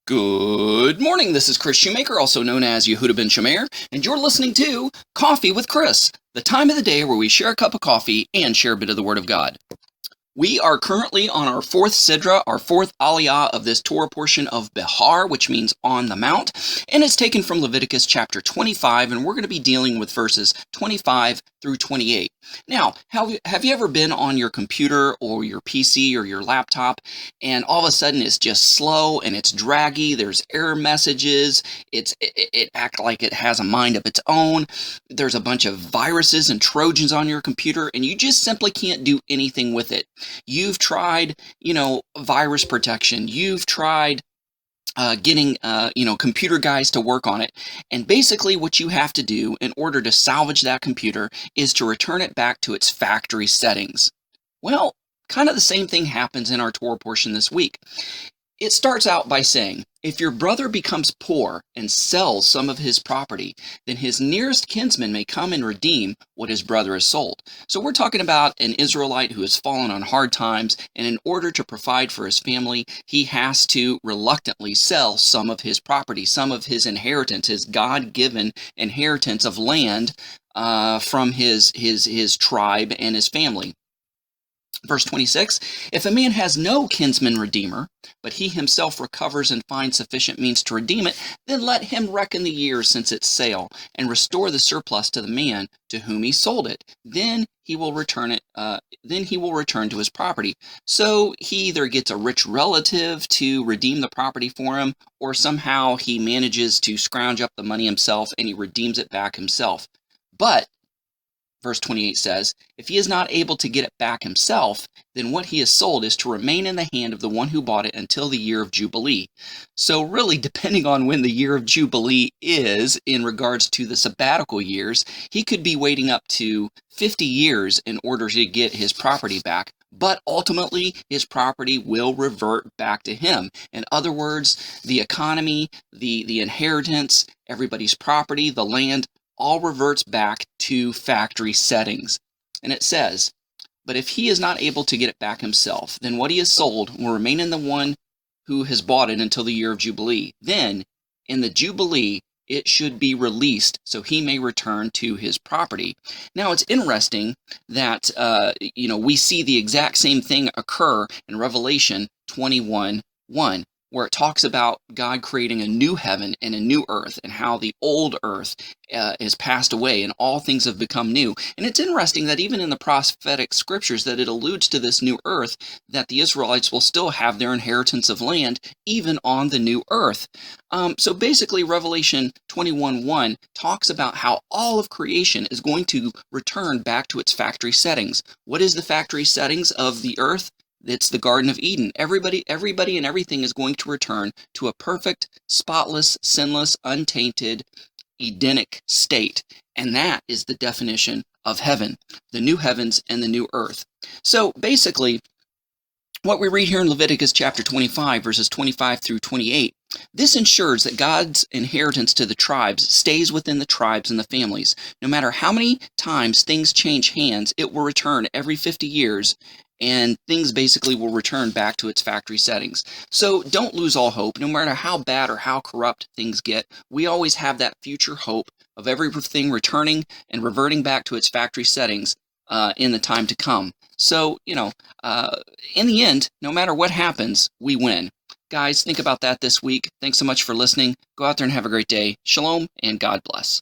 Good morning, this is Kris Shoemaker, also known as Yehudah ben Shomeyr, and you're listening to Coffee with Kris, the time of the day where we share a cup of coffee and share a bit of the Word of God. We are currently on our fourth Sidra, our fourth Aliyah of this Torah portion of Behar, which means on the mount, and it's taken from Leviticus chapter 25, and we're going to be dealing with verses 25 through 28. Now, have you ever been on your computer or your PC or your laptop, and all of a sudden it's just slow and it's draggy, there's error messages, it acts like it has a mind of its own, there's a bunch of viruses and Trojans on your computer, and you just simply can't do anything with it. You've tried, virus protection. You've tried getting, computer guys to work on it. And basically what you have to do in order to salvage that computer is to return it back to its factory settings. Well, kind of the same thing happens in our Torah portion this week. It starts out by saying, if your brother becomes poor and sells some of his property, then his nearest kinsman may come and redeem what his brother has sold. So we're talking about an Israelite who has fallen on hard times, and in order to provide for his family, he has to reluctantly sell some of his property, some of his inheritance, his God-given inheritance of land from his tribe and his family. Verse 26, if a man has no kinsman redeemer, but he himself recovers and finds sufficient means to redeem it, then let him reckon the years since its sale, and restore the surplus to the man to whom he sold it. Then he will return it. Then he will return to his property. So he either gets a rich relative to redeem the property for him, or somehow he manages to scrounge up the money himself and he redeems it back himself. But Verse 28 says, if he is not able to get it back himself, then what he has sold is to remain in the hand of the one who bought it until the year of Jubilee. So really, depending on when the year of Jubilee is in regards to the sabbatical years, he could be waiting up to 50 years in order to get his property back. But ultimately, his property will revert back to him. In other words, the economy, the inheritance, everybody's property, the land, all reverts back to factory settings. And it says, but if he is not able to get it back himself, then what he has sold will remain in the one who has bought it until the year of Jubilee. Then, in the Jubilee, it should be released so he may return to his property. Now, it's interesting that, we see the exact same thing occur in Revelation 21:1. Where it talks about God creating a new heaven and a new earth, and how the old earth is passed away and all things have become new. And it's interesting that even in the prophetic scriptures that it alludes to this new earth, that the Israelites will still have their inheritance of land even on the new earth. So basically Revelation 21:1 talks about how all of creation is going to return back to its factory settings. What is the factory settings of the earth? It's the Garden of Eden. Everybody and everything is going to return to a perfect, spotless, sinless, untainted, Edenic state. And that is the definition of heaven, the new heavens and the new earth. So basically, what we read here in Leviticus chapter 25, verses 25 through 28, this ensures that God's inheritance to the tribes stays within the tribes and the families. No matter how many times things change hands, it will return every 50 years, and things basically will return back to its factory settings. So don't lose all hope. No matter how bad or how corrupt things get, we always have that future hope of everything returning and reverting back to its factory settings in the time to come. So, in the end, no matter what happens, we win. Guys, think about that this week. Thanks so much for listening. Go out there and have a great day. Shalom, and God bless.